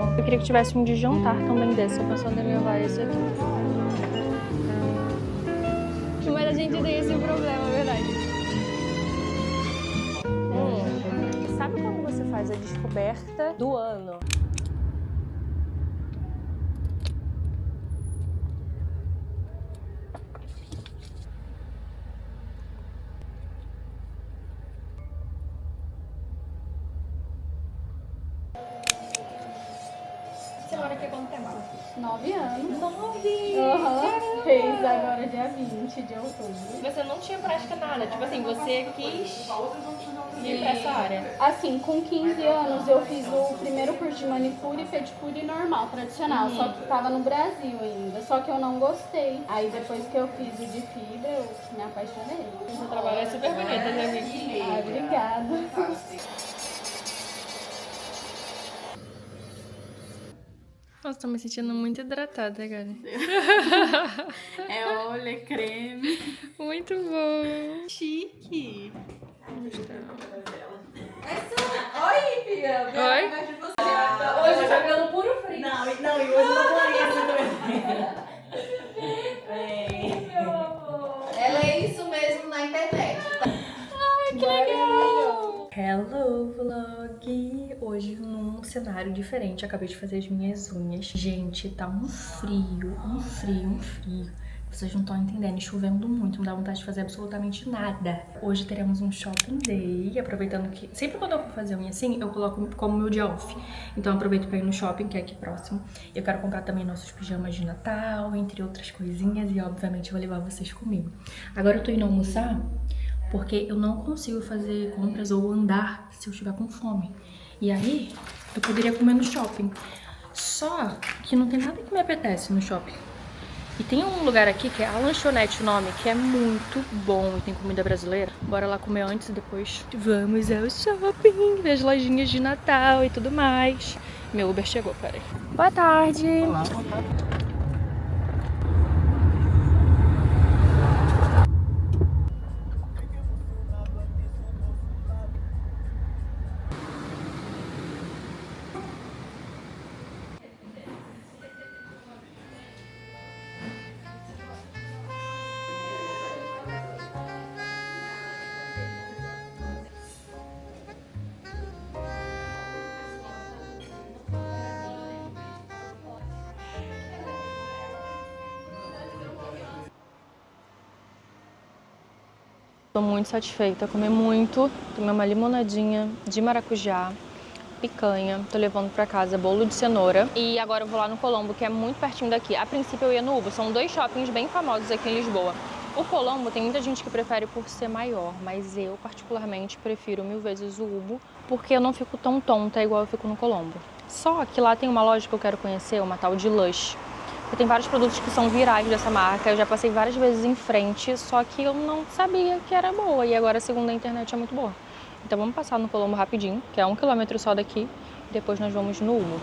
amor. Eu queria que tivesse um de jantar também desse. Eu pensando em levar esse aqui. Mas a gente tem esse problema, verdade. Sabe quando você faz a descoberta do ano? Você mora aqui há quanto tempo? 9 anos. 9! Fez agora dia 20 de outubro. Você não tinha prática nada, tipo assim, você quis ir pra essa área. Assim, com 15 anos eu fiz o primeiro curso de manicure e pedicure normal, tradicional, só que tava no Brasil ainda, só que eu não gostei. Aí depois que eu fiz o de fibra, eu me apaixonei. O seu trabalho é super bonito, já vi. Ah, obrigada. Nossa, tô me sentindo muito hidratada, cara. É óleo, é creme. Muito bom. Chique. Oi, filha. Oi? Hoje o cabelo puro frio. Não, e hoje não conheço também. Ela é isso mesmo na internet. Ai, que legal! Hello, vlog! Hoje num cenário diferente, acabei de fazer as minhas unhas. Gente, tá um frio. Vocês não estão entendendo, chovendo muito, não dá vontade de fazer absolutamente nada. Hoje teremos um shopping day, aproveitando que... Sempre quando eu vou fazer unha assim, eu coloco como meu dia off. Então eu aproveito pra ir no shopping, que é aqui próximo. Eu quero comprar também nossos pijamas de Natal, entre outras coisinhas, e obviamente eu vou levar vocês comigo. Agora eu tô indo almoçar, porque eu não consigo fazer compras ou andar se eu estiver com fome. E aí, eu poderia comer no shopping. Só que não tem nada que me apetece no shopping. E tem um lugar aqui que é a Lanchonete, o nome, que é muito bom e tem comida brasileira. Bora lá comer antes e depois vamos ao shopping, ver as lojinhas de Natal e tudo mais. Meu Uber chegou, peraí. Boa tarde. Olá, boa tarde. Tô muito satisfeita, comi muito, tomei uma limonadinha de maracujá, picanha, tô levando pra casa bolo de cenoura e agora eu vou lá no Colombo, que é muito pertinho daqui. A princípio eu ia no Ubo, são dois shoppings bem famosos aqui em Lisboa. O Colombo tem muita gente que prefere por ser maior, mas eu particularmente prefiro 1000 vezes o Ubo, porque eu não fico tão tonta igual eu fico no Colombo. Só que lá tem uma loja que eu quero conhecer, uma tal de Lush. Tem vários produtos que são virais dessa marca, eu já passei várias vezes em frente, só que eu não sabia que era boa, e agora, segundo a internet, é muito boa. Então vamos passar no Colombo rapidinho, que é 1 quilômetro só daqui, e depois nós vamos no Ubo.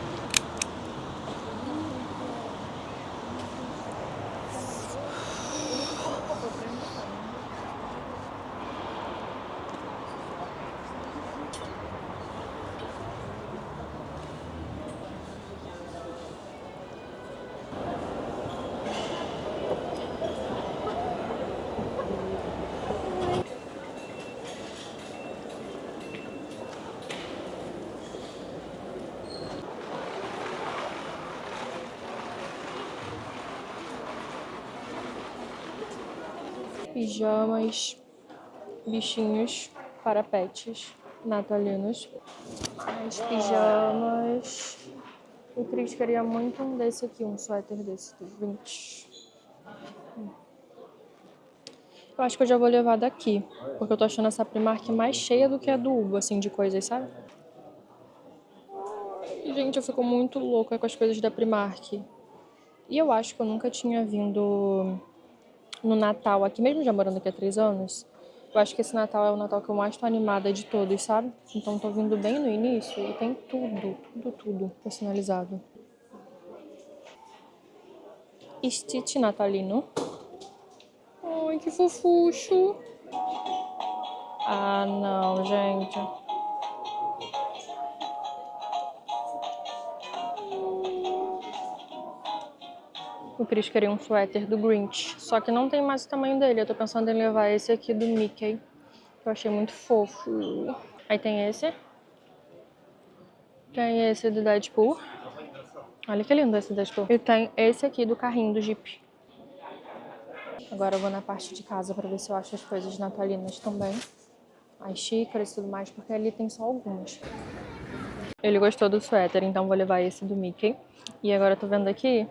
Pijamas, bichinhos para pets natalinos. As pijamas. O Cris queria muito um desse aqui, um suéter desse, do 20. Eu acho que eu já vou levar daqui, porque eu tô achando essa Primark mais cheia do que a do Ubo, assim, de coisas, sabe? Ai, gente, eu fico muito louca com as coisas da Primark. E eu acho que eu nunca tinha vindo no Natal aqui, mesmo já morando aqui há 3 anos. Eu acho que esse Natal é o Natal que eu mais tô animada de todos, sabe? Então tô vindo bem no início e tem tudo personalizado. Stitch natalino. Ai, que fofucho. Ah, não, gente. O Cris queria um suéter do Grinch, só que não tem mais o tamanho dele. Eu tô pensando em levar esse aqui do Mickey, que eu achei muito fofo. Aí tem esse. Tem esse do Deadpool. Olha que lindo esse Deadpool. E tem esse aqui do carrinho do Jeep. Agora eu vou na parte de casa pra ver se eu acho as coisas natalinas também. As xícaras e tudo mais, porque ali tem só algumas. Ele gostou do suéter, então vou levar esse do Mickey. E agora eu tô vendo aqui.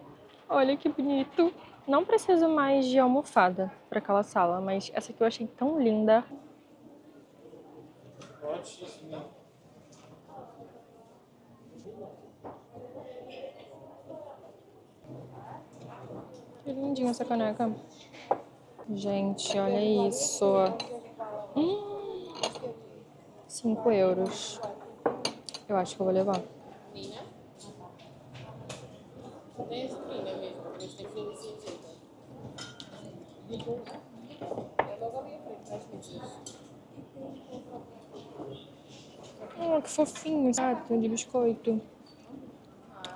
Olha que bonito. Não preciso mais de almofada pra aquela sala, mas essa aqui eu achei tão linda. Que lindinha essa caneca. Gente, olha isso. 5 euros. Eu acho que eu vou levar. Que fofinho. Prato de biscoito.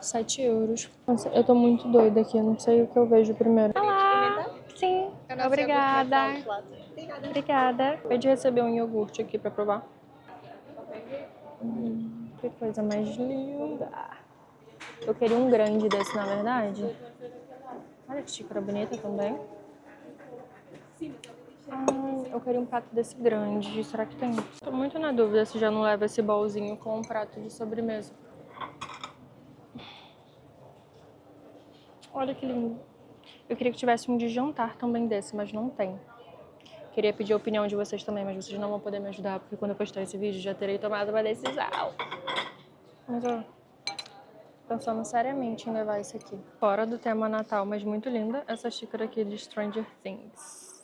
7 euros. Nossa, eu tô muito doida aqui. Eu não sei o que eu vejo primeiro. Olá! Sim, obrigada. Obrigada. Acabei de receber um iogurte aqui pra provar. Que coisa mais linda. Eu queria um grande desse, na verdade. Olha que xícara bonita também. Eu queria um prato desse grande. Será que tem? Tô muito na dúvida se já não leva esse bolzinho com um prato de sobremesa. Olha que lindo. Eu queria que tivesse um de jantar também desse, mas não tem. Queria pedir a opinião de vocês também, mas vocês não vão poder me ajudar, porque quando eu postar esse vídeo já terei tomado uma decisão. Mas ó, pensando seriamente em levar esse aqui. Fora do tema Natal, mas muito linda, essa xícara aqui de Stranger Things.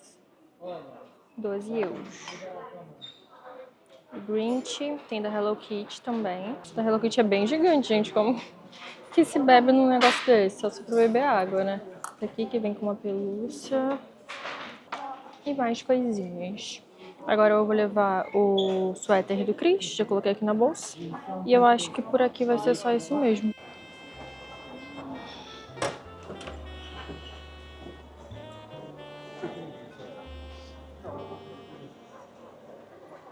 12 euros. Grinch, tem da Hello Kitty também. Esse da Hello Kitty é bem gigante, gente. Como que se bebe num negócio desse? Só se for beber água, né? Esse aqui que vem com uma pelúcia. E mais coisinhas. Agora eu vou levar o suéter do Chris, já coloquei aqui na bolsa. E eu acho que por aqui vai ser só isso mesmo.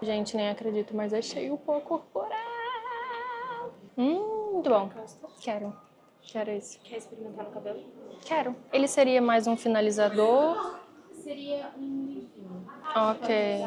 Gente, nem acredito, mas achei o pó corporal. Muito bom. Quero. Quero esse. Quer experimentar no cabelo? Quero. Ele seria mais um finalizador? Seria um livinho. Ok.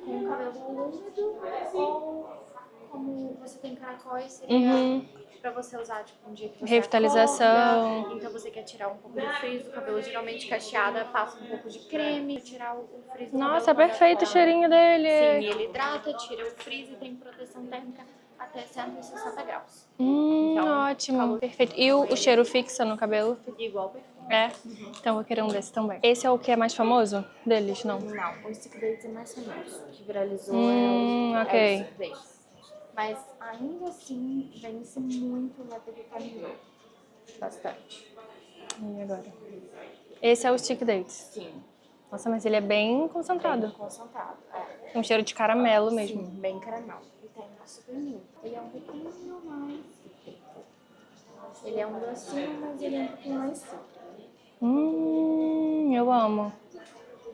Com o cabelo úmido ou como você tem caracóis, seria pra você usar tipo um dia que você Revitalização. acorda, então você quer tirar um pouco do frizz do cabelo, geralmente cacheada passa um pouco de creme, tirar o frizz do Nossa, cabelo. perfeito o cheirinho dele. Sim, ele hidrata, tira o frizz e tem proteção térmica até 160 graus. Então, Ótimo. Perfeito. E o cheiro fixa no cabelo? Igual perfume. É? Então eu vou querer um desse também. Esse é o que é mais famoso deles, não? Não, o Stick Dates é mais famoso. O que viralizou ok. é o Stick Dates. Mas ainda assim, vence muito o Leather Carnivore. Bastante. E agora? Esse é o Stick Dates. Sim. Nossa, mas ele é bem concentrado. Bem concentrado. É. Tem um cheiro de caramelo mesmo. Sim, bem caramelo. E tem um super milho. Ele é um pouquinho mais... Ele é um docinho, mas ele é um pouquinho mais seco. Eu amo.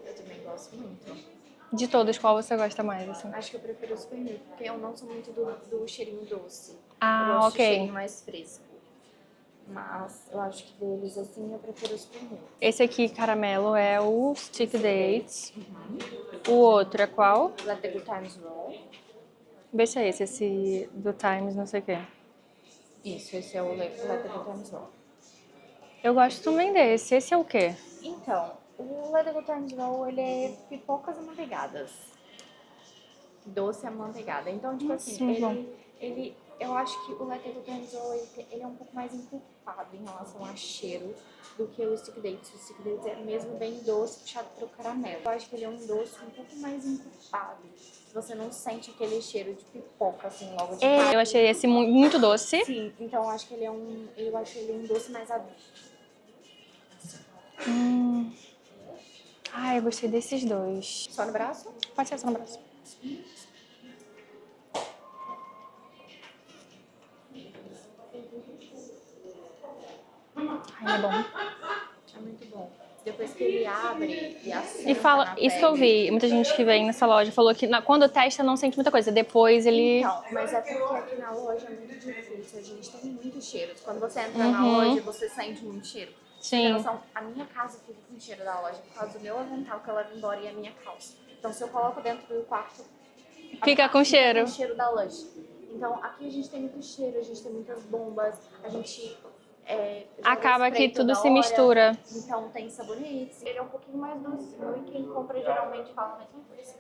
Eu também gosto muito. De todos, qual você gosta mais, assim? Acho que eu prefiro o super milho, porque eu não sou muito do cheirinho doce. Ah, eu gosto ok. do cheirinho mais fresco. Mas eu acho que deles, assim, eu prefiro o super milho. Esse aqui, caramelo, é o Stick Dates. O outro é qual? Let the Good Times Roll. Vê se é esse do Times, não sei o quê. Isso, esse é o Let the Good Times Roll. Eu gosto também desse. Esse é o quê? Então, o Let the Good Times Roll, ele é pipocas amanteigadas. Doce amanteigada. Então, tipo assim, eu acho que o Let the Good Times Roll, ele é um pouco mais encorpado em relação a cheiro do que o Stick Dates. O Stick Dates é mesmo bem doce, puxado pro caramelo. Eu acho que ele é um doce um pouco mais encorpado. Você não sente aquele cheiro de pipoca, assim, logo de cara. Eu achei esse muito doce. Sim, então eu acho que ele é um doce mais adulto. Ai, eu gostei desses dois. Só no braço? Pode ser só no braço. Ai, é bom. É muito bom. Depois que ele abre e assenta E fala, na isso que eu pele. vi, muita gente que vem nessa loja falou que quando testa não sente muita coisa, depois ele... Então, mas é porque aqui na loja é muito difícil, a gente tem muitos cheiros. Quando você entra na loja, você sente muito cheiro. Sim. Então, a minha casa fica com cheiro da loja por causa do meu avental que eu levo embora e a minha calça. Então, se eu coloco dentro do quarto, Fica com cheiro. com o cheiro da loja. Então, aqui a gente tem muito cheiro, a gente tem muitas bombas, a gente... joga Acaba spray que tudo toda se hora. mistura. Então tem sabonetes. Ele é um pouquinho mais docinho e quem compra geralmente fala a mesma coisa.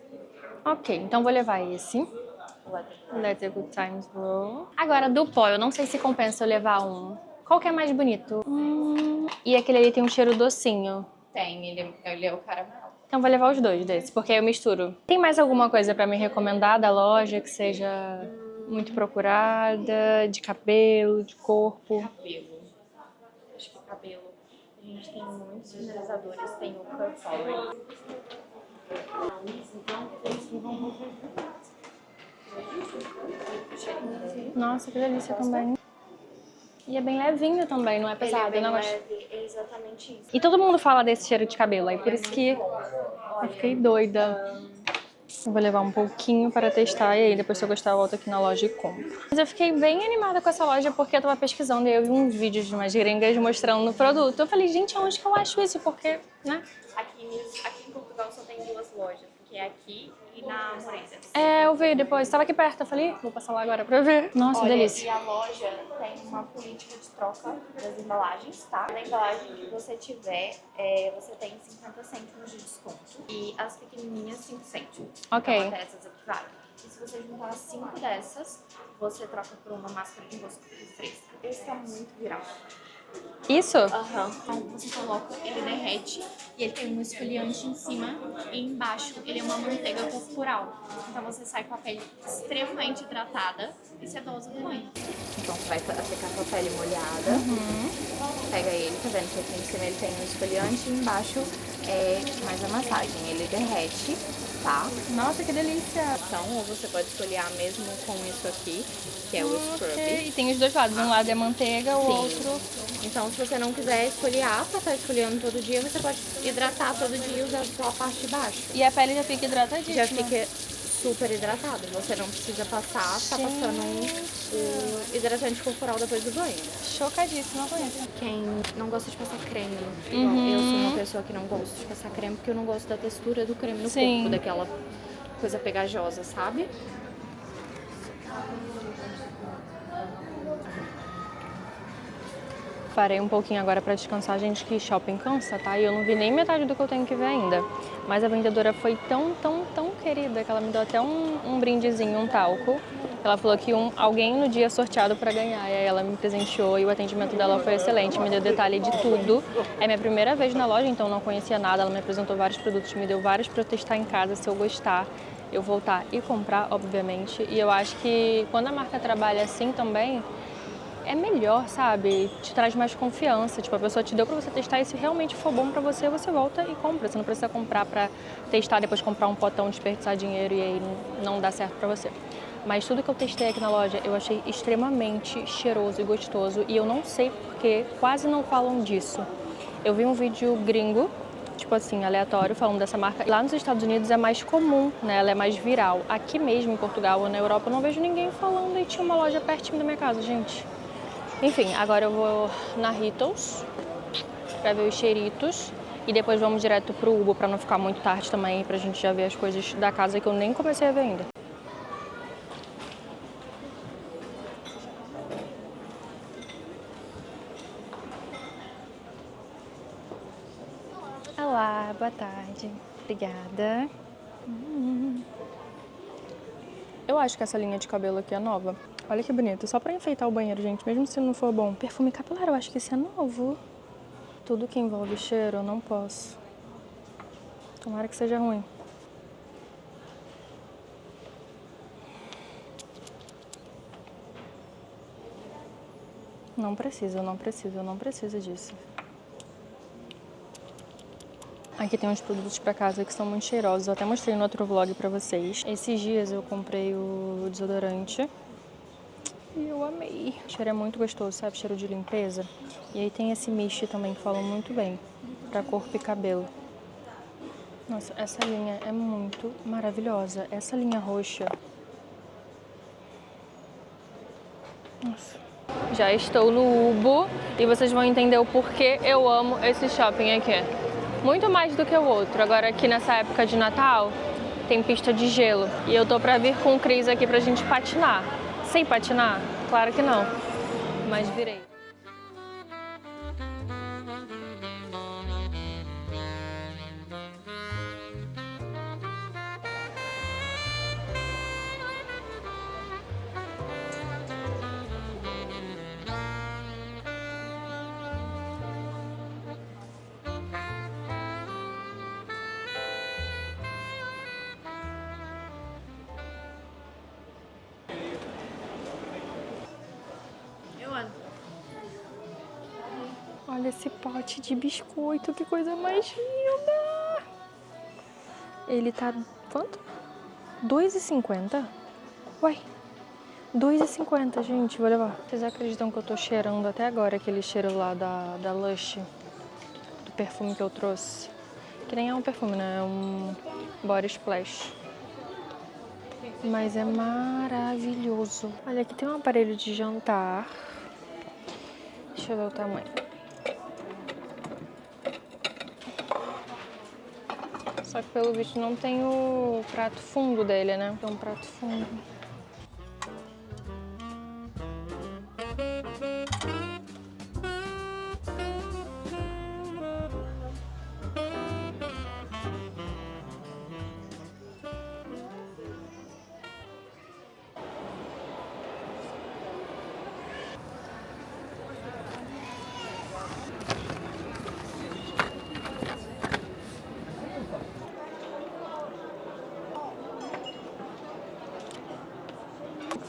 Ok, então vou levar esse. Let the Good Times Roll. Agora, do pó, eu não sei se compensa eu levar um. Qual que é mais bonito? E aquele ali tem um cheiro docinho. Tem, ele é o caramelo. Então vou levar os dois desses, porque aí eu misturo. Tem mais alguma coisa pra me recomendar da loja que seja muito procurada? De cabelo, de corpo? Cabelo. Acho que cabelo. A gente tem muitos finalizadores. Tem o Curve Power. Nossa, que delícia também. E é bem levinho também, não é pesado. Ele é bem eu não gosto. leve, é exatamente isso. E todo mundo fala desse cheiro de cabelo, aí por isso que eu fiquei doida. Eu vou levar um pouquinho para testar e aí depois se eu gostar eu volto aqui na loja e compro. Mas eu fiquei bem animada com essa loja porque eu tava pesquisando e eu vi uns vídeos de umas gringas mostrando o produto. Eu falei, gente, onde que eu acho isso? Porque, né? Aqui em Portugal só tem 2 lojas, que é aqui e na Moreiras. É, eu vi depois. Tava aqui perto, eu falei, vou passar lá agora pra ver. Nossa, Olha, delícia. e a loja tem uma política de troca das embalagens, tá? Na embalagem que você tiver, você tem 50 cêntimos de desconto. E as pequenininhas, 5 cêntimos. Ok. Então, até essas aqui vale. E se você juntar 5 dessas, você troca por uma máscara de rosto fresca. Esse tá muito viral. Isso? Aham. Então você coloca, ele derrete e ele tem um esfoliante em cima e embaixo ele é uma manteiga corporal. Então você sai com a pele extremamente hidratada e sedosa do banho. Então você vai ficar com a pele molhada. Pega ele, tá vendo que aqui em cima ele tem um esfoliante e embaixo é mais a massagem. Ele derrete, tá? Nossa, que delícia. Então, ou você pode esfoliar mesmo com isso aqui, que é o scrub. Ok. E tem os dois lados, um lado é manteiga, o outro... Então, se você não quiser esfoliar, pra estar esfoliando todo dia, você pode hidratar todo dia e usar só a parte de baixo. E a pele já fica hidratadíssima. Já fica super hidratado. Você não precisa passar, tá passando o hidratante corporal depois do banho. Chocadíssima com isso. Quem não gosta de passar creme, igual eu sou uma pessoa que não gosto de passar creme, porque eu não gosto da textura do creme no Sim. corpo, daquela coisa pegajosa, sabe? Parei um pouquinho agora pra descansar, gente, que shopping cansa, tá? E eu não vi nem metade do que eu tenho que ver ainda. Mas a vendedora foi tão querida que ela me deu até um brindezinho, um talco. Ela falou que alguém no dia sorteado pra ganhar. E aí ela me presenteou e o atendimento dela foi excelente, me deu detalhe de tudo. É minha primeira vez na loja, então não conhecia nada. Ela me apresentou vários produtos, me deu vários pra eu testar em casa, se eu gostar. Eu voltar e comprar, obviamente. E eu acho que quando a marca trabalha assim também, é melhor, sabe? Te traz mais confiança. Tipo, a pessoa te deu pra você testar e se realmente for bom pra você, você volta e compra. Você não precisa comprar pra testar, depois comprar um potão, desperdiçar dinheiro e aí não dá certo pra você. Mas tudo que eu testei aqui na loja, eu achei extremamente cheiroso e gostoso. E eu não sei porque quase não falam disso. Eu vi um vídeo gringo, tipo assim, aleatório, falando dessa marca. Lá nos Estados Unidos é mais comum, né? Ela é mais viral. Aqui mesmo, em Portugal ou na Europa, eu não vejo ninguém falando e tinha uma loja pertinho da minha casa, gente. Enfim, agora eu vou na Rittles pra ver os cheiritos e depois vamos direto pro Ubo pra não ficar muito tarde também, pra gente já ver as coisas da casa que eu nem comecei a ver ainda. Olá, boa tarde. Obrigada. Eu acho que essa linha de cabelo aqui é nova. Olha que bonito, só pra enfeitar o banheiro, gente, mesmo se não for bom. Perfume capilar, eu acho que esse é novo. Tudo que envolve cheiro, eu não posso. Tomara que seja ruim. Não precisa, eu não preciso disso. Aqui tem uns produtos pra casa que são muito cheirosos. Eu até mostrei no outro vlog pra vocês. Esses dias eu comprei o desodorante E eu amei. O cheiro é muito gostoso, sabe? Cheiro de limpeza. E aí tem esse mist também que falam muito bem pra corpo e cabelo. Nossa, essa linha é muito maravilhosa. Essa linha roxa. Nossa. Já estou no Ubo e vocês vão entender o porquê eu amo esse shopping aqui. Muito mais do que o outro. Agora aqui nessa época de Natal tem pista de gelo. E eu tô pra vir com o Cris aqui pra gente patinar. Sei patinar? Claro que não. Mas virei. Olha esse pote de biscoito, que coisa mais linda! Ele tá... quanto? R$2,50? Uai, R$2,50, gente, vou levar. Vocês acreditam que eu tô cheirando até agora aquele cheiro lá da Lush? Do perfume que eu trouxe? Que nem é um perfume, né? É um body splash. Mas é maravilhoso. Olha, aqui tem um aparelho de jantar. Deixa eu ver o tamanho. Só que pelo visto não tem o prato fundo dele, né? Tem um prato fundo.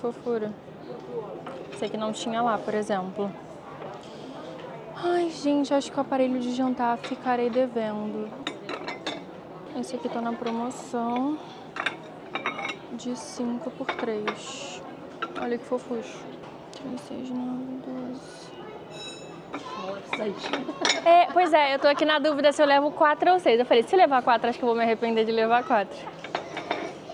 Fofura. Esse aqui não tinha lá, por exemplo. Ai, gente, acho que o aparelho de jantar ficarei devendo. Esse aqui tá na promoção de 5 por 3. Olha que fofucho. 3, 6, 9, 12. Pois é, eu tô aqui na dúvida se eu levo 4 ou 6. Eu falei, se eu levar 4, acho que eu vou me arrepender de levar 4.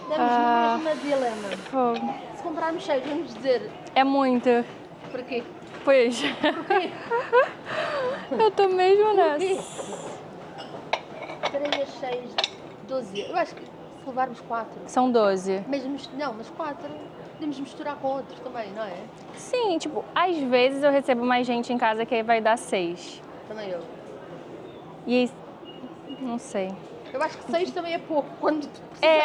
Damos no mesmo dilema. Fogo. Se comprarmos 6, vamos dizer... É muito. Porquê? Pois. Porquê? Eu tô mesmo nessa. 3, 6, 12. Eu acho que se levarmos 4... São 12. Não, mas 4 podemos misturar com outros também, não é? Sim, tipo, às vezes eu recebo mais gente em casa que aí vai dar 6. Também eu. E aí, não sei. Eu acho que 6 também é pouco. Quando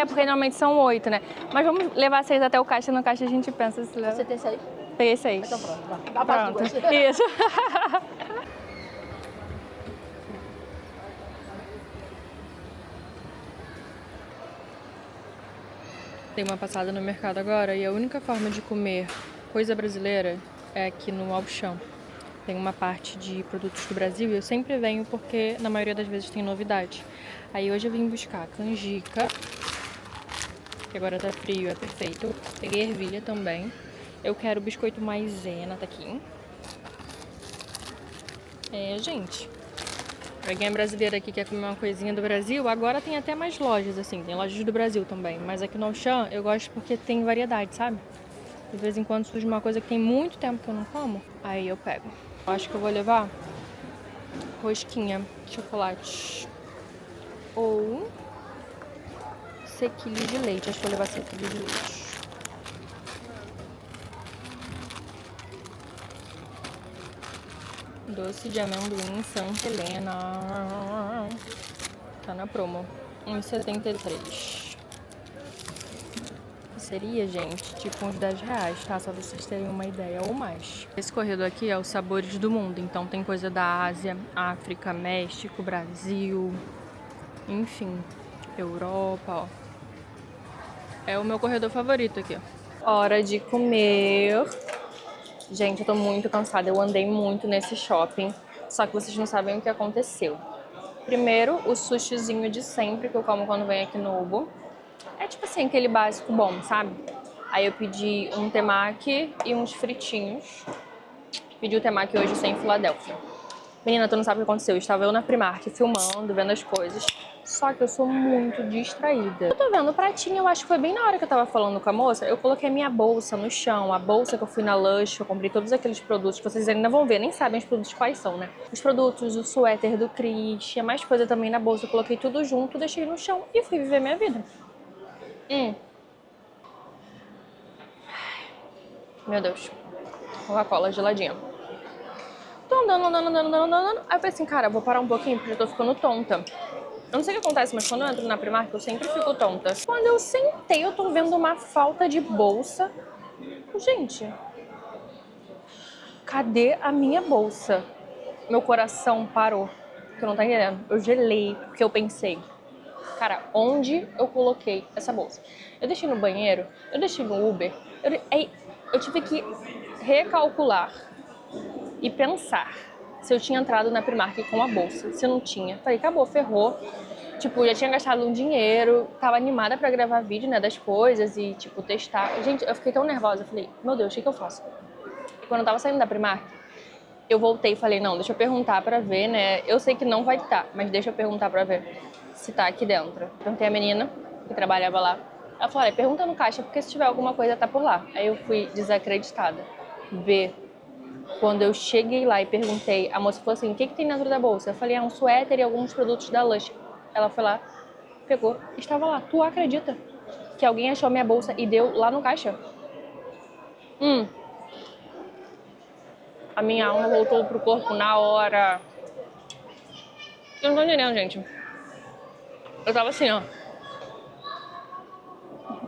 Porque normalmente são 8, né? Mas vamos levar 6 até o caixa. No caixa a gente pensa se leva. Você tem 6? Peguei 6. Então pronto, vá. Dá para as duas. Isso. Dei uma passada no mercado agora e a única forma de comer coisa brasileira é aqui no Auchan. Tem uma parte de produtos do Brasil e eu sempre venho porque na maioria das vezes tem novidade. Aí hoje eu vim buscar canjica, que agora tá frio, é perfeito. Peguei ervilha também. Eu quero biscoito maisena, tá aqui. Gente, pra quem é brasileiro aqui quer comer uma coisinha do Brasil, agora tem até mais lojas, assim, tem lojas do Brasil também. Mas aqui no Auchan eu gosto porque tem variedade, sabe? De vez em quando surge uma coisa que tem muito tempo que eu não como, aí eu pego. Acho que eu vou levar rosquinha de chocolate ou sequilho de leite. Acho que vou levar sequilho de leite. Doce de amendoim Santa Helena. Tá na promo. R$1,73. Seria, gente, tipo uns R$10, tá? Só vocês terem uma ideia ou mais. Esse corredor aqui é os sabores do mundo. Então tem coisa da Ásia, África, México, Brasil, enfim, Europa, ó. É o meu corredor favorito aqui, ó. Hora de comer. Gente, eu tô muito cansada. Eu andei muito nesse shopping. Só que vocês não sabem o que aconteceu. Primeiro, o sushizinho de sempre que eu como quando venho aqui no Ubo. É tipo assim, aquele básico bom, sabe? Aí eu pedi um temaki e uns fritinhos. Pedi o temaki hoje sem Filadélfia. Menina, tu não sabe o que aconteceu. Estava eu na Primark filmando, vendo as coisas. Só que eu sou muito distraída. Eu tô vendo o pratinho, eu acho que foi bem na hora que eu tava falando com a moça. Eu coloquei a minha bolsa no chão, a bolsa que eu fui na Lush, eu comprei todos aqueles produtos que vocês ainda vão ver, nem sabem os produtos quais são, né? Os produtos, o suéter do Cris, tinha mais coisa também na bolsa. Eu coloquei tudo junto, deixei no chão e fui viver minha vida. Meu Deus. Coca-Cola geladinha. Tô andando. Aí eu falei assim, cara, vou parar um pouquinho porque eu tô ficando tonta. Eu não sei o que acontece, mas quando eu entro na Primark, eu sempre fico tonta. Quando eu sentei, eu tô vendo uma falta de bolsa. Gente, cadê a minha bolsa? Meu coração parou. Tu não tá entendendo? Eu gelei, porque eu pensei, cara, onde eu coloquei essa bolsa? Eu deixei no banheiro, eu deixei no Uber, eu tive que recalcular e pensar se eu tinha entrado na Primark com a bolsa. Se eu não tinha, falei, acabou, ferrou. Tipo, já tinha gastado um dinheiro, tava animada pra gravar vídeo, né, das coisas e, tipo, testar. Gente, eu fiquei tão nervosa, eu falei, meu Deus, o que eu faço? E quando eu tava saindo da Primark, eu voltei e falei, não, deixa eu perguntar pra ver, né, eu sei que não vai estar, mas deixa eu perguntar pra ver se tá aqui dentro. Perguntei a menina que trabalhava lá, ela falou, olha, pergunta no caixa, porque se tiver alguma coisa tá por lá. Aí eu fui desacreditada. Quando eu cheguei lá e perguntei, a moça falou assim, o que tem dentro da bolsa? Eu falei, um suéter e alguns produtos da Lush. Ela foi lá, pegou, estava lá. Tu acredita que alguém achou minha bolsa e deu lá no caixa? A minha alma voltou pro corpo na hora. Eu não tô entendendo, gente. Eu tava assim, ó,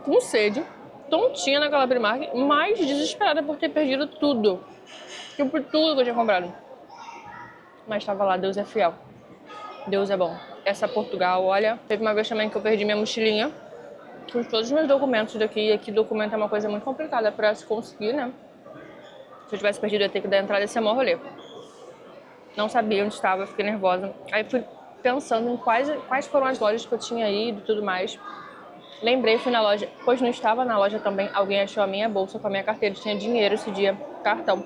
com sede, tontinha naquela Primark, mas desesperada por ter perdido tudo. Tipo, tudo que eu tinha comprado. Mas tava lá, Deus é fiel. Deus é bom. Essa Portugal, olha, teve uma vez também que eu perdi minha mochilinha com todos os meus documentos daqui. E aqui documento é uma coisa muito complicada pra se conseguir, né? Se eu tivesse perdido, eu ia ter que dar entrada e ser maior rolê. Não sabia onde estava, fiquei nervosa. Aí fui pensando em quais foram as lojas que eu tinha ido e tudo mais. Lembrei, fui na loja, pois não estava na loja também, alguém achou a minha bolsa com a minha carteira, tinha dinheiro esse dia, cartão.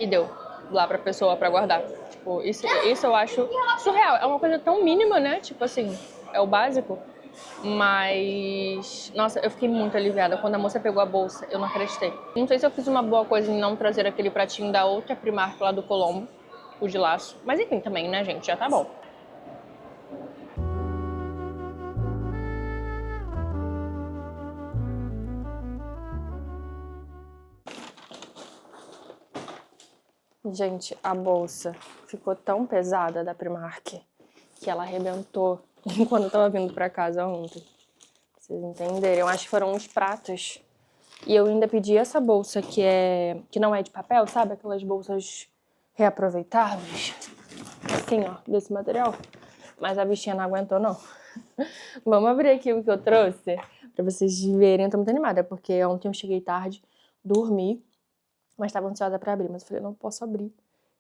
E deu lá pra pessoa pra guardar. Tipo, isso eu acho surreal. É uma coisa tão mínima, né? Tipo assim, é o básico. Mas, nossa, eu fiquei muito aliviada. Quando a moça pegou a bolsa, eu não acreditei. Não sei se eu fiz uma boa coisa em não trazer aquele pratinho da outra Primark lá do Colombo, o de laço. Mas enfim, também, né, gente? Já tá bom. Gente, a bolsa ficou tão pesada da Primark que ela arrebentou quando eu tava vindo pra casa ontem. Pra vocês entenderem, eu acho que foram uns pratos. E eu ainda pedi essa bolsa que não é de papel, sabe? Aquelas bolsas reaproveitáveis. Assim, ó, desse material. Mas a bichinha não aguentou, não. Vamos abrir aqui o que eu trouxe pra vocês verem. Eu tô muito animada, porque ontem eu cheguei tarde, dormi, mas tava ansiosa pra abrir. Mas eu falei, não posso abrir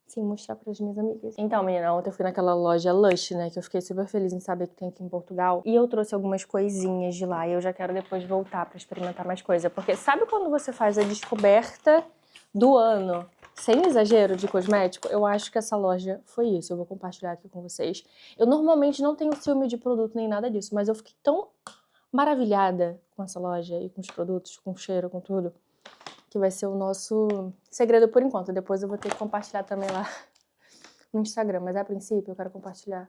sem mostrar pras minhas amigas. Então, menina, ontem eu fui naquela loja Lush, né, que eu fiquei super feliz em saber que tem aqui em Portugal. E eu trouxe algumas coisinhas de lá e eu já quero depois voltar pra experimentar mais coisa. Porque sabe quando você faz a descoberta do ano, sem exagero, de cosmético? Eu acho que essa loja foi isso. Eu vou compartilhar aqui com vocês. Eu normalmente não tenho ciúme de produto nem nada disso, mas eu fiquei tão maravilhada com essa loja e com os produtos, com o cheiro, com tudo, que vai ser o nosso segredo por enquanto. Depois eu vou ter que compartilhar também lá no Instagram, mas a princípio eu quero compartilhar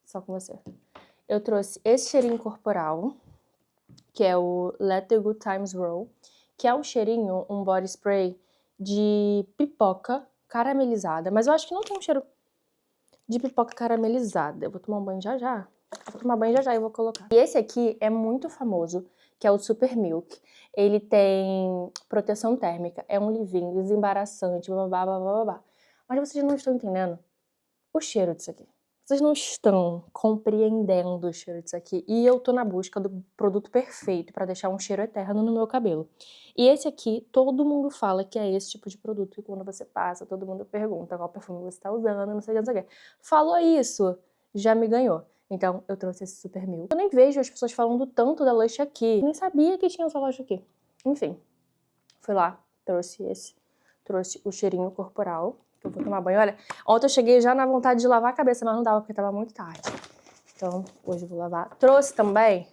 só com você. Eu trouxe esse cheirinho corporal, que é o Let the Good Times Roll, que é um cheirinho, um body spray de pipoca caramelizada, mas eu acho que não tem um cheiro de pipoca caramelizada. Eu vou tomar um banho já já. Vou tomar banho já já e vou colocar. E esse aqui é muito famoso, que é o Super Milk. Ele tem proteção térmica, é um leave-in, desembaraçante, babá. Mas vocês não estão entendendo o cheiro disso aqui. Vocês não estão compreendendo o cheiro disso aqui. E eu tô na busca do produto perfeito pra deixar um cheiro eterno no meu cabelo. E esse aqui, todo mundo fala que é esse tipo de produto. E quando você passa, todo mundo pergunta qual perfume você tá usando, não sei o que, não sei o que. Falou isso, já me ganhou. Então, eu trouxe esse Super Milk. Eu nem vejo as pessoas falando tanto da Lush aqui. Nem sabia que tinha essa loja aqui. Enfim, fui lá, trouxe o cheirinho corporal. Eu vou tomar banho. Olha, ontem eu cheguei já na vontade de lavar a cabeça, mas não dava porque tava muito tarde. Então, hoje eu vou lavar. Trouxe também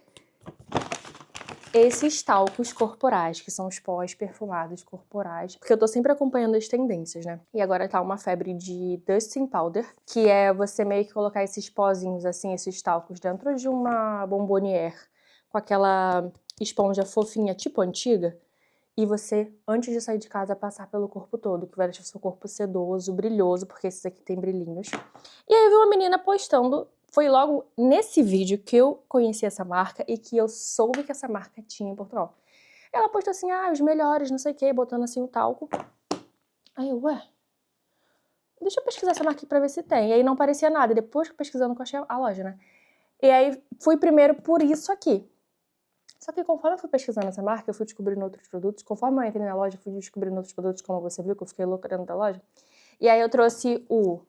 esses talcos corporais, que são os pós perfumados corporais, porque eu tô sempre acompanhando as tendências, né? E agora tá uma febre de dusting powder, que é você meio que colocar esses pozinhos, assim, esses talcos dentro de uma bombonière, com aquela esponja fofinha, tipo antiga, e você, antes de sair de casa, passar pelo corpo todo, que vai deixar o seu corpo sedoso, brilhoso, porque esses aqui tem brilhinhos. E aí eu vi uma menina postando. Foi logo nesse vídeo que eu conheci essa marca e que eu soube que essa marca tinha em Portugal. Ela postou assim, os melhores, não sei o que, botando assim o talco. Aí eu, deixa eu pesquisar essa marca aqui pra ver se tem. E aí não parecia nada. E depois pesquisando, eu achei a loja, né? E aí fui primeiro por isso aqui. Só que conforme eu fui pesquisando essa marca, eu fui descobrindo outros produtos. Conforme eu entrei na loja, eu fui descobrindo outros produtos, como você viu, que eu fiquei louca dentro da loja. E aí eu trouxe o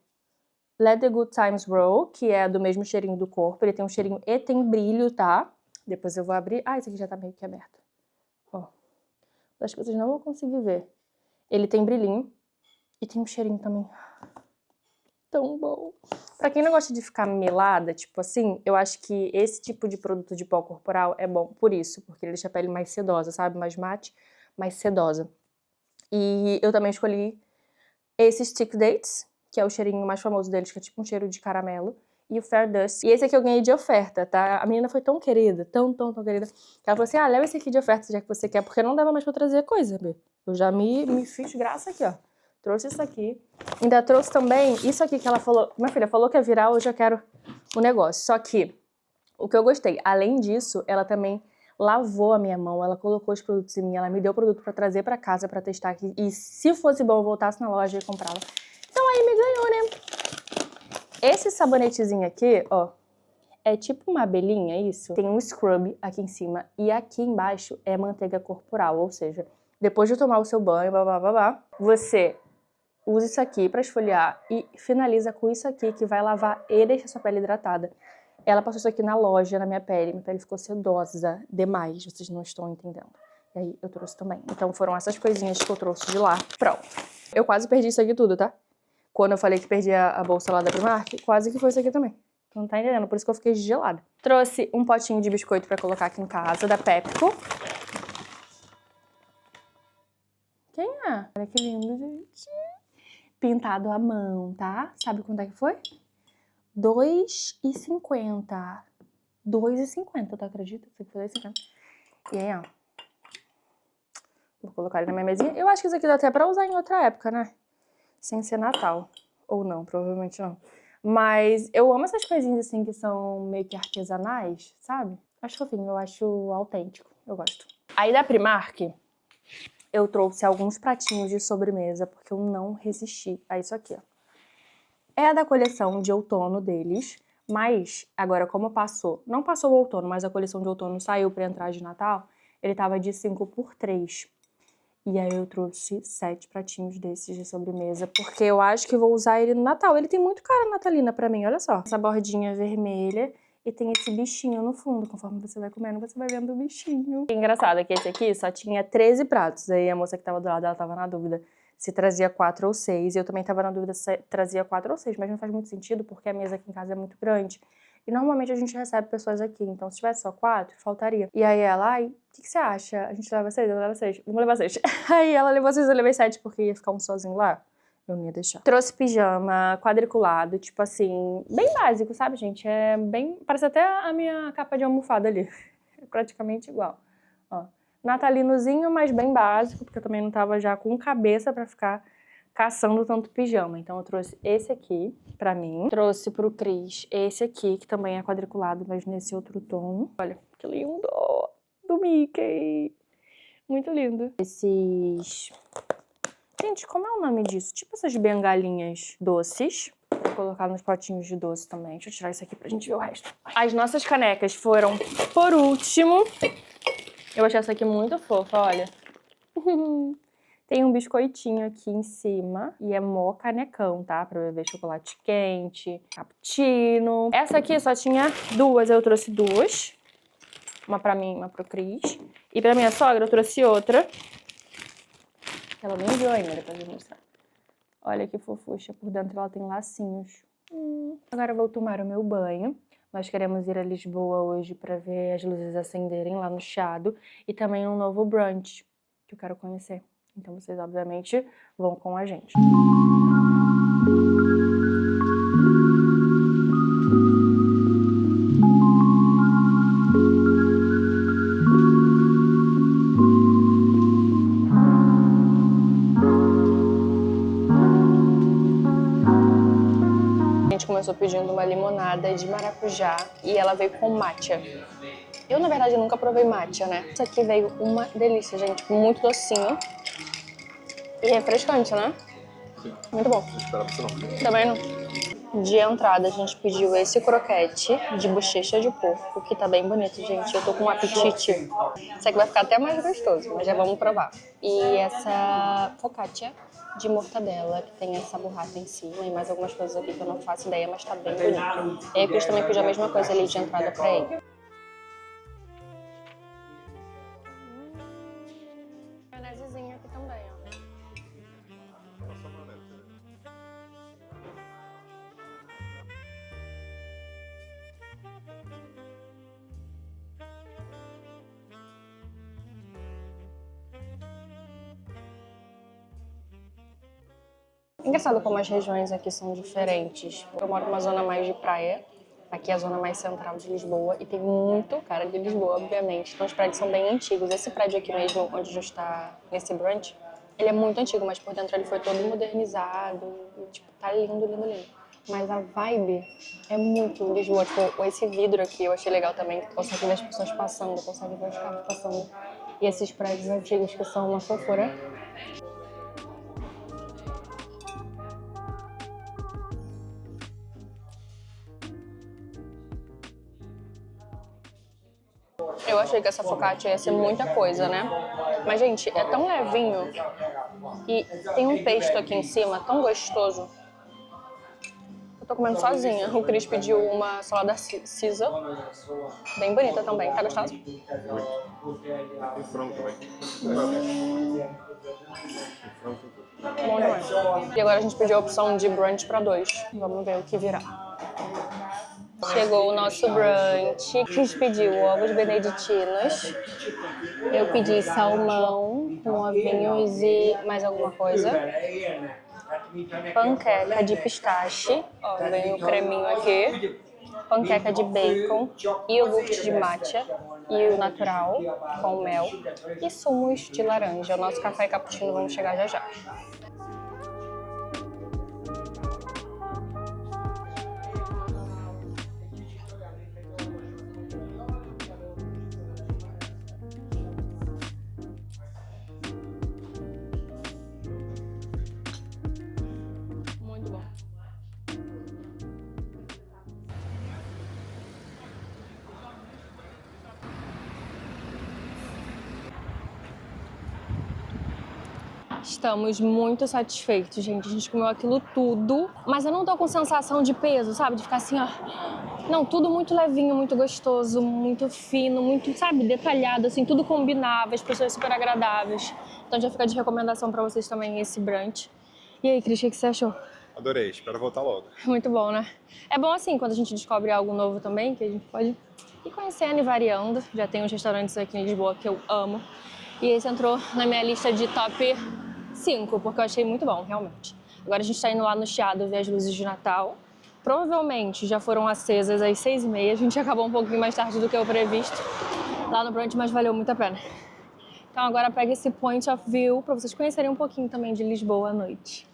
Let the Good Times Roll, que é do mesmo cheirinho do corpo. Ele tem um cheirinho e tem brilho, tá? Depois eu vou abrir. Esse aqui já tá meio que aberto. Ó. Acho que vocês não vão conseguir ver. Ele tem brilhinho e tem um cheirinho também. Tão bom. Pra quem não gosta de ficar melada, tipo assim, eu acho que esse tipo de produto de pó corporal é bom por isso, porque ele deixa a pele mais sedosa, sabe? Mais mate, mais sedosa. E eu também escolhi esse Stick Dates, que é o cheirinho mais famoso deles, que é tipo um cheiro de caramelo, e o Fair Dust. E esse aqui eu ganhei de oferta, tá? A menina foi tão querida, tão querida, que ela falou assim, leva esse aqui de oferta, já que você quer, porque não dava mais pra trazer coisa, Bê. Eu já me fiz graça aqui, ó. Trouxe isso aqui. Ainda trouxe também isso aqui que ela falou. Minha filha falou que é viral, eu já quero o negócio. Só que, o que eu gostei, além disso, ela também lavou a minha mão, ela colocou os produtos em mim, ela me deu o produto pra trazer pra casa, pra testar aqui. E se fosse bom, eu voltasse na loja e comprava. Então aí me ganhou, né? Esse sabonetezinho aqui, ó, é tipo uma abelhinha, isso. Tem um scrub aqui em cima e aqui embaixo é manteiga corporal, ou seja, depois de tomar o seu banho, você usa isso aqui pra esfoliar e finaliza com isso aqui que vai lavar e deixar sua pele hidratada. Ela passou isso aqui na loja, na minha pele ficou sedosa demais, vocês não estão entendendo. E aí eu trouxe também. Então foram essas coisinhas que eu trouxe de lá. Pronto. Eu quase perdi isso aqui tudo, tá? Quando eu falei que perdi a bolsa lá da Primark, quase que foi isso aqui também. Não tá entendendo, por isso que eu fiquei gelada. Trouxe um potinho de biscoito pra colocar aqui em casa, da Pepco. Quem é? Olha que lindo, gente. Pintado à mão, tá? Sabe quanto é que foi? R$2,50. R$2,50, tu acredita? Isso aqui foi R$2,50. E aí, ó. Vou colocar ele na minha mesinha. Eu acho que isso aqui dá até pra usar em outra época, né? Sem ser Natal. Ou não, provavelmente não. Mas eu amo essas coisinhas assim que são meio que artesanais, sabe? Acho fofinho, eu acho autêntico. Eu gosto. Aí da Primark, eu trouxe alguns pratinhos de sobremesa, porque eu não resisti a isso aqui, ó. É da coleção de outono deles, mas agora como não passou o outono, mas a coleção de outono saiu pra entrar de Natal, ele tava de 5 por 3. E aí eu trouxe 7 pratinhos desses de sobremesa, porque eu acho que vou usar ele no Natal. Ele tem muito cara natalina pra mim, olha só. Essa bordinha vermelha e tem esse bichinho no fundo. Conforme você vai comendo, você vai vendo o bichinho. E engraçado é que esse aqui só tinha 13 pratos. Aí a moça que tava do lado, ela tava na dúvida se trazia 4 ou 6. E eu também tava na dúvida se trazia 4 ou 6, mas não faz muito sentido, porque a mesa aqui em casa é muito grande. E normalmente a gente recebe pessoas aqui, então se tivesse só 4, faltaria. E aí ela, o que você acha? A gente leva 6? Eu levo 6. Vamos levar 6. Aí ela levou 6, eu levei 7, porque ia ficar um sozinho lá. Eu não ia deixar. Trouxe pijama quadriculado, tipo assim, bem básico, sabe, gente? É bem... Parece até a minha capa de almofada ali. É praticamente igual. Ó, natalinozinho, mas bem básico, porque eu também não tava já com cabeça pra ficar caçando tanto pijama. Então eu trouxe esse aqui pra mim. Trouxe pro Cris esse aqui, que também é quadriculado, mas nesse outro tom. Olha, que lindo! Do Mickey! Muito lindo. Esses... Gente, como é o nome disso? Tipo essas bengalinhas doces. Vou colocar nos potinhos de doce também. Deixa eu tirar isso aqui pra gente ver o resto. As nossas canecas foram por último. Eu achei essa aqui muito fofa, olha. Tem um biscoitinho aqui em cima e é mó canecão, tá? Pra beber chocolate quente, cappuccino. Essa aqui só tinha 2, eu trouxe 2. Uma pra mim, uma pro Cris. E pra minha sogra eu trouxe outra. Ela não enviou ainda, depois eu vou mostrar. Olha que fofucha, por dentro ela tem lacinhos. Agora eu vou tomar o meu banho. Nós queremos ir a Lisboa hoje pra ver as luzes acenderem lá no Chiado. E também um novo brunch que eu quero conhecer. Então vocês, obviamente, vão com a gente. A gente começou pedindo uma limonada de maracujá e ela veio com matcha. Eu, na verdade, nunca provei matcha, né? Isso aqui veio uma delícia, gente. Muito docinho e refrescante, né? Sim. Muito bom. Não esperava isso não. Também não. De entrada, a gente pediu esse croquete de bochecha de porco, que tá bem bonito, gente. Eu tô com um apetite. Isso aqui vai ficar até mais gostoso, mas já vamos provar. E essa focaccia de mortadela, que tem essa burrata em cima e mais algumas coisas aqui que eu não faço ideia, mas tá bem bonito. E aí, a Cris também pediu a mesma coisa ali de entrada pra ele. Maionesezinha aqui também, ó. Engraçado como as regiões aqui são diferentes. Eu moro numa zona mais de praia, aqui é a zona mais central de Lisboa, e tem muito cara de Lisboa, obviamente. Então os prédios são bem antigos. Esse prédio aqui mesmo, onde a gente está nesse brunch, ele é muito antigo, mas por dentro ele foi todo modernizado. E, tipo, tá lindo, lindo, lindo. Mas a vibe é muito Lisboa. Tipo, esse vidro aqui eu achei legal também, que consegue ver as pessoas passando, consegue ver os carros passando. E esses prédios antigos que são uma fofura. Eu achei que essa focaccia ia ser muita coisa, né? Mas, gente, é tão levinho e tem um pesto aqui em cima tão gostoso. Eu tô comendo sozinha. O Cris pediu uma salada Caesar, bem bonita também. Tá gostosa? Muito. E frango também. Bom demais. E agora a gente pediu a opção de brunch pra 2. Vamos ver o que virá. Chegou o nosso brunch. Cris pediu ovos beneditinos. Eu pedi salmão com ovinhos e mais alguma coisa. Panqueca de pistache. Ó, vem o creminho aqui. Panqueca de bacon, iogurte de matcha e o natural com mel. E sumos de laranja. O nosso café e cappuccino vão chegar já já. Muito bom. Estamos muito satisfeitos, gente. A gente comeu aquilo tudo, mas eu não tô com sensação de peso, sabe? De ficar assim, ó. Não, tudo muito levinho, muito gostoso, muito fino, muito, sabe, detalhado, assim, tudo combinava, as pessoas super agradáveis. Então já fica de recomendação pra vocês também esse brunch. E aí, Cris, o que você achou? Adorei, espero voltar logo. Muito bom, né? É bom assim, quando a gente descobre algo novo também, que a gente pode ir conhecendo e variando. Já tem uns restaurantes aqui em Lisboa que eu amo. E esse entrou na minha lista de top 5, porque eu achei muito bom, realmente. Agora a gente tá indo lá no Chiado ver as luzes de Natal. Provavelmente já foram acesas às 6h30. A gente acabou um pouquinho mais tarde do que o previsto lá no brunch, mas valeu muito a pena. Então agora pega esse point of view pra vocês conhecerem um pouquinho também de Lisboa à noite.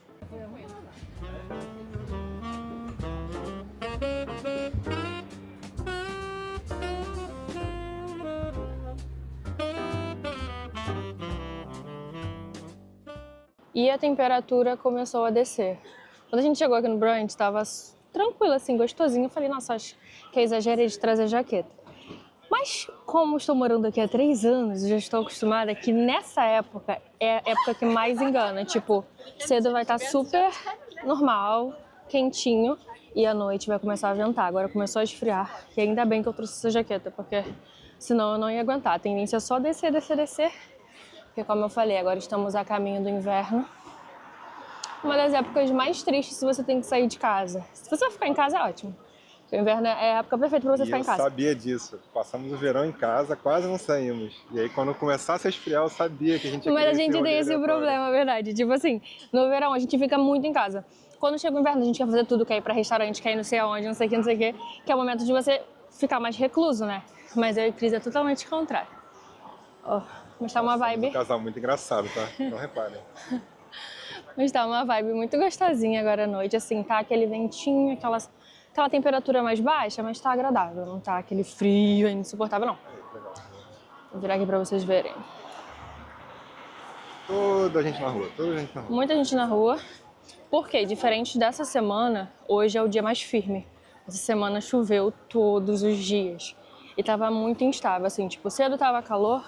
E a temperatura começou a descer. Quando a gente chegou aqui no brunch, tava tranquilo, assim, gostosinho. Eu falei, nossa, acho que eu exagerei de trazer jaqueta. Mas, como estou morando aqui há 3 anos, já estou acostumada que nessa época é a época que mais engana. Tipo, cedo vai estar super normal, quentinho, e à noite vai começar a ventar. Agora começou a esfriar. E ainda bem que eu trouxe essa jaqueta, porque senão eu não ia aguentar. A tendência é só descer, descer, descer. Porque como eu falei, agora estamos a caminho do inverno. Uma das épocas mais tristes se você tem que sair de casa. Se você vai ficar em casa, é ótimo. O inverno é a época perfeita pra você ficar em casa. Eu sabia disso. Passamos o verão em casa, quase não saímos. E aí quando começasse a esfriar, eu sabia que a gente ia Mas a querer gente tem esse aleatório. problema, é verdade. Tipo assim, no verão a gente fica muito em casa. Quando chega o inverno, a gente quer fazer tudo, quer ir pra restaurante, quer ir não sei aonde, não sei o que, que é o momento de você ficar mais recluso, né? Mas eu e Cris é totalmente contrário. Ó, mas tá uma vibe... Um casal muito engraçado, tá? Não reparem. Mas tá uma vibe muito gostosinha agora à noite, assim, tá aquele ventinho, aquela temperatura mais baixa, mas tá agradável, não tá aquele frio insuportável, não. Vou virar aqui pra vocês verem. Toda gente na rua, toda gente na rua. Muita gente na rua, porque diferente dessa semana, hoje é o dia mais firme. Essa semana choveu todos os dias e tava muito instável, assim, tipo, cedo tava calor,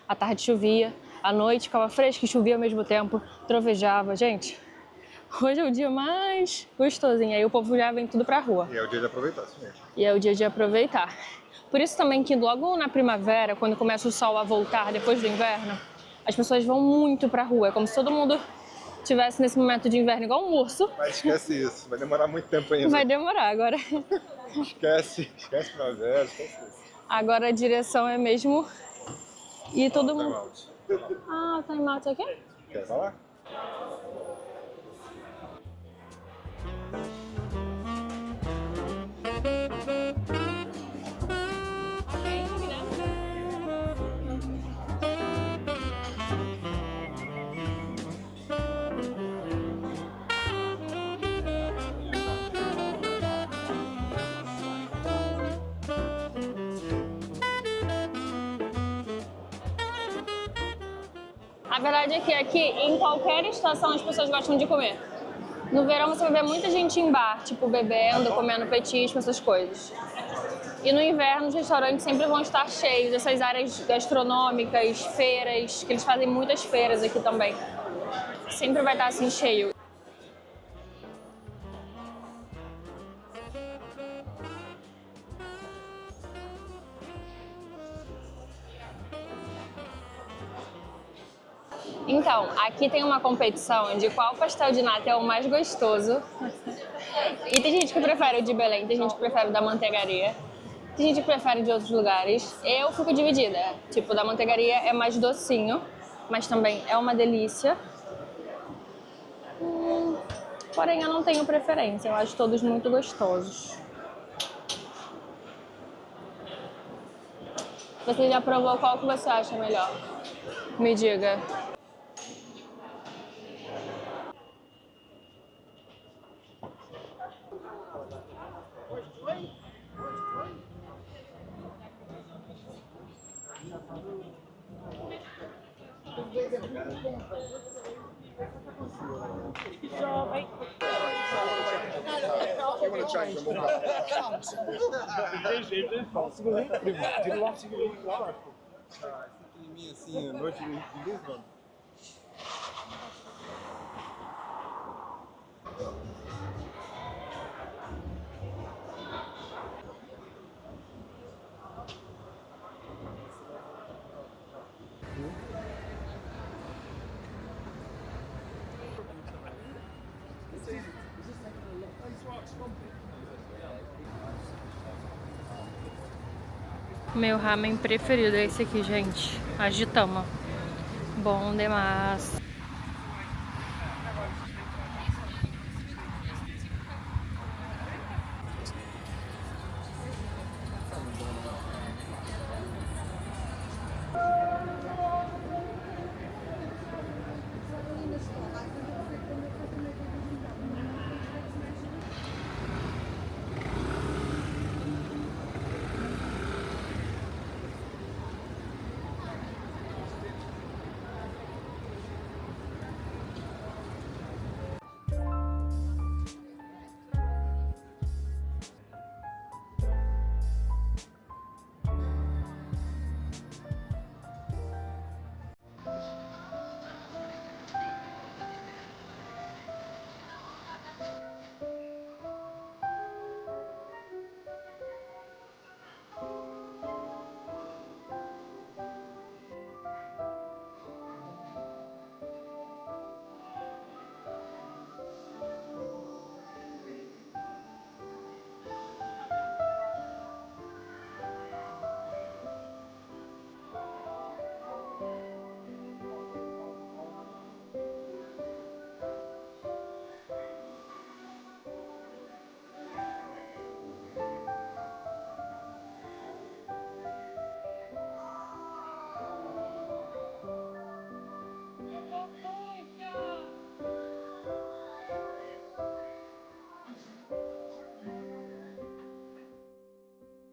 à tarde chovia, à noite ficava fresco e chovia ao mesmo tempo, trovejava, gente. Hoje é o dia mais gostosinho, aí o povo já vem tudo pra rua. E é o dia de aproveitar, sim mesmo. E é o dia de aproveitar. Por isso também que logo na primavera, quando começa o sol a voltar depois do inverno, as pessoas vão muito pra rua. É como se todo mundo tivesse nesse momento de inverno igual um urso. Mas esquece isso, vai demorar muito tempo ainda. Vai demorar agora. Esquece primavera, esquece isso. Agora a direção é mesmo ir todo Time mundo... out. Ah, o time out aqui? Quer falar? A verdade é que aqui, em qualquer estação, as pessoas gostam de comer. No verão você vai ver muita gente em bar, tipo bebendo, comendo petisco, essas coisas. E no inverno os restaurantes sempre vão estar cheios, essas áreas gastronômicas, feiras, que eles fazem muitas feiras aqui também. Sempre vai estar assim cheio. Então, aqui tem uma competição de qual pastel de nata é o mais gostoso. E tem gente que prefere o de Belém, tem gente que prefere o da manteigaria, tem gente que prefere de outros lugares. Eu fico dividida, tipo, o da manteigaria é mais docinho, mas também é uma delícia. Porém, eu não tenho preferência, eu acho todos muito gostosos. Você já provou qual que você acha melhor? Me diga. Assim, noite de Lisbon. Meu ramen preferido é esse aqui, gente. Agitama. Bom demais.